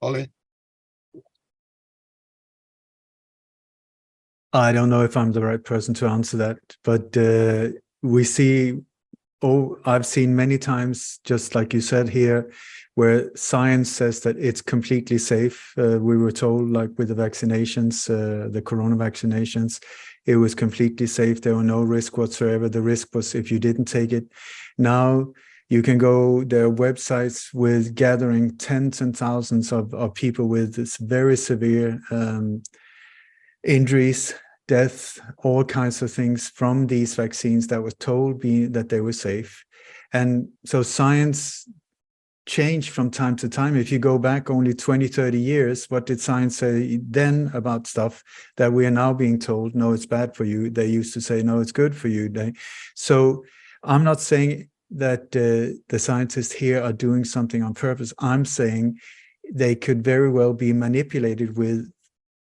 Ollie? I don't know if I'm the right person to answer that, but we see, I've seen many times, just like you said here, where science says that it's completely safe. We were told, like with the vaccinations, the corona vaccinations, it was completely safe. There were no risk whatsoever. The risk was if you didn't take it. Now you can go, there are websites with gathering tens and thousands of people with this very severe injuries, death, all kinds of things from these vaccines that were told that they were safe. And so science changed from time to time. If you go back only 20, 30 years, what did science say then about stuff that we are now being told, no, it's bad for you? They used to say, no, it's good for you. So I'm not saying that the scientists here are doing something on purpose. I'm saying they could very well be manipulated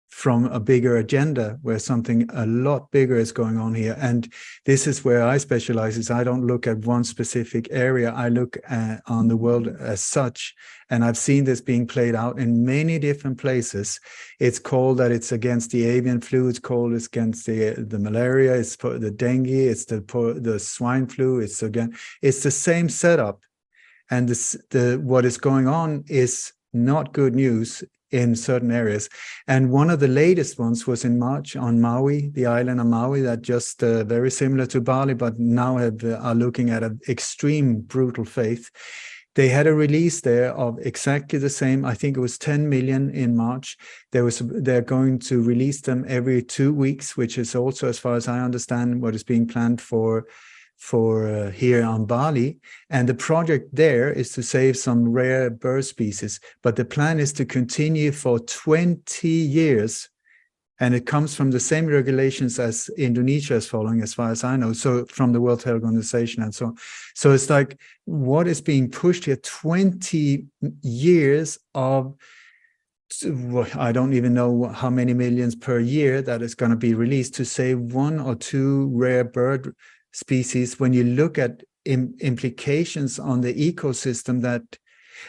from a bigger agenda where something a lot bigger is going on here. And this is where I specialize, is I don't look at one specific area. I look on the world as such. And I've seen this being played out in many different places. It's called that it's against the avian flu. It's called it's against the malaria. It's for the dengue. It's the swine flu. It's the same setup. And what is going on is not good news in certain areas. And one of the latest ones was in March on Maui, the island of Maui, that just very similar to Bali, but now are looking at an extreme brutal fate. They had a release there of exactly the same. I think it was 10 million in March. They're going to release them every 2 weeks, which is also, as far as I understand, what is being planned for here on Bali. And the project there is to save some rare bird species, but the plan is to continue for 20 years. And it comes from the same regulations as Indonesia is following, as far as I know, so from the World Health Organization and so on. So it's like, what is being pushed here? 20 years of, I don't even know how many millions per year that is going to be released to save 1 or 2 rare bird species. When you look at implications on the ecosystem, that,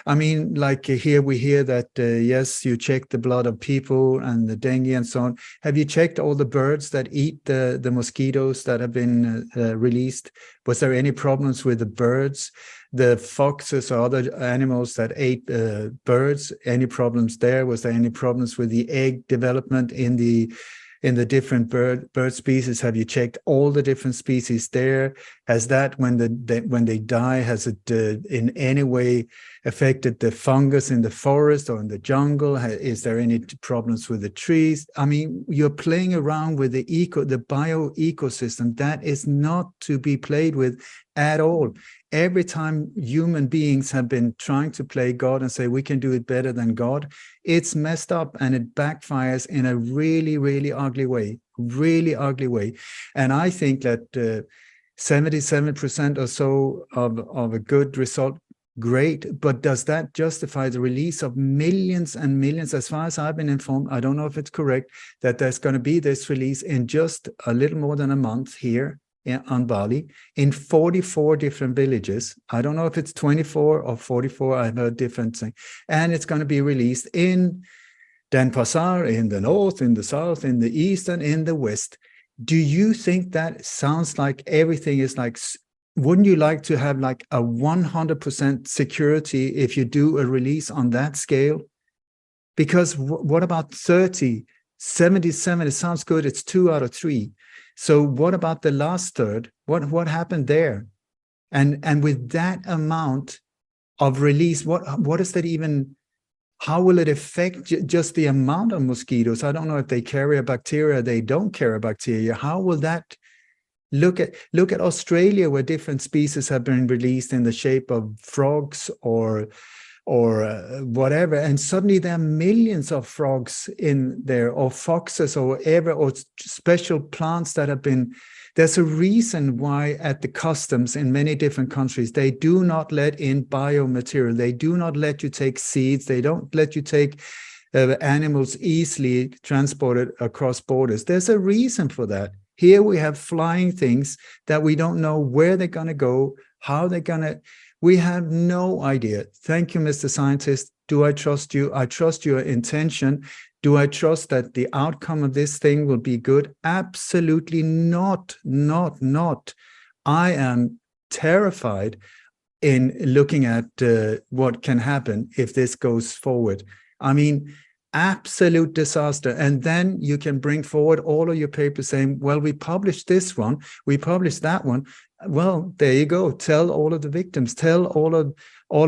I mean, like here we hear that, yes, you check the blood of people and the dengue and so on. Have you checked all the birds that eat the mosquitoes that have been released? Was there any problems with the birds, the foxes or other animals that ate birds? Any problems there? Was there any problems with the egg development in the different bird species? Have you checked all the different species there? Has that, when they die, has it in any way affected the fungus in the forest or in the jungle? Is there any problems with the trees? I mean, you're playing around with the bio ecosystem. That is not to be played with at all. Every time human beings have been trying to play God and say we can do it better than God, it's messed up and it backfires in a really, really ugly way, And I think that 77% or so of a good result, great, but does that justify the release of millions and millions? As far as I've been informed, I don't know if it's correct, that there's going to be this release in just a little more than a month here on Bali in 44 different villages. I don't know if it's 24 or 44. I've heard different things. And it's going to be released in Denpasar, in the north, in the south, in the east, and in the west. Do you think that sounds like everything is like, wouldn't you like to have like a 100% security if you do a release on that scale? Because what about 30, 77? It sounds good. It's 2 out of 3. So what about the last third? What happened there? And with that amount of release, what is that even? How will it affect just the amount of mosquitoes? I don't know if they carry a bacteria, they don't carry a bacteria. How will that look at Australia, where different species have been released in the shape of frogs or whatever, and suddenly there are millions of frogs in there, or foxes, or whatever, or special plants that have been. There's a reason why at the customs in many different countries they do not let in biomaterial. They do not let you take seeds. They don't let you take animals easily transported across borders. There's a reason for that. Here we have flying things that we don't know where they're going to go, how they're going to. We have no idea. Thank you, Mr. Scientist. Do I trust you? I trust your intention. Do I trust that the outcome of this thing will be good? Absolutely not, not. I am terrified in looking at what can happen if this goes forward. I mean, absolute disaster. And then you can bring forward all of your papers saying, well, we published this one, we published that one. Well, there you go. Tell all of the victims, tell all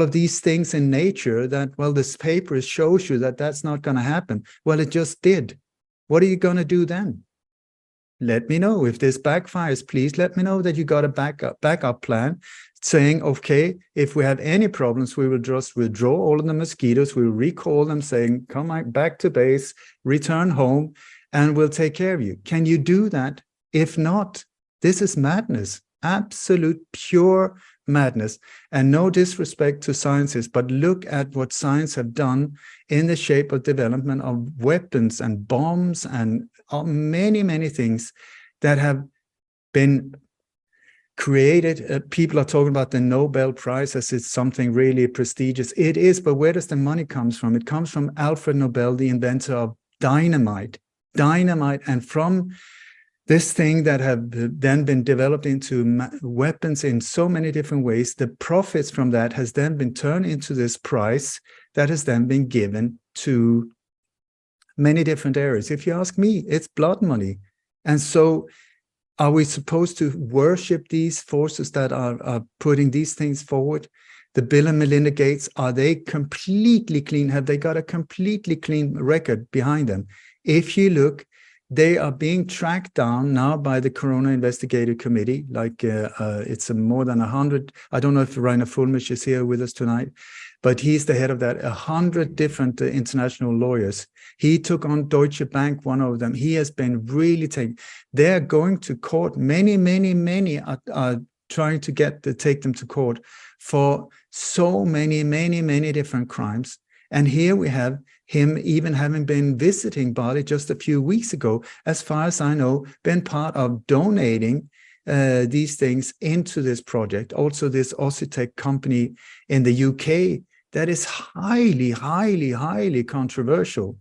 of these things in nature that, well, this paper shows you that that's not going to happen. Well, it just did. What are you going to do then? Let me know. If this backfires, please let me know that you got a backup plan saying, okay, if we have any problems, we will just withdraw all of the mosquitoes. We'll recall them saying, come back to base, return home, and we'll take care of you. Can you do that? If not, this is madness, absolute pure madness. And no disrespect to scientists, but look at what science have done in the shape of development of weapons and bombs and many, many things that have been created. People are talking about the Nobel Prize as it's something really prestigious. It is, but where does the money come from? It comes from Alfred Nobel, the inventor of dynamite. And from this thing that have then been developed into weapons in so many different ways, the profits from that has then been turned into this prize that has then been given to many different areas. If you ask me, it's blood money. And so are we supposed to worship these forces that are putting these things forward? The Bill and Melinda Gates, are they completely clean? Have they got a completely clean record behind them? If you look, they are being tracked down now by the Corona Investigative Committee. Like it's more than 100. I don't know if Rainer Fulmisch is here with us tonight, but he's the head of that. 100 different international lawyers. He took on Deutsche Bank, one of them. He has been really taking. They're going to court. Many are trying to take them to court for so many different crimes. And here we have him even having been visiting Bali just a few weeks ago, as far as I know, been part of donating these things into this project. Also, this Ossitec company in the UK that is highly controversial.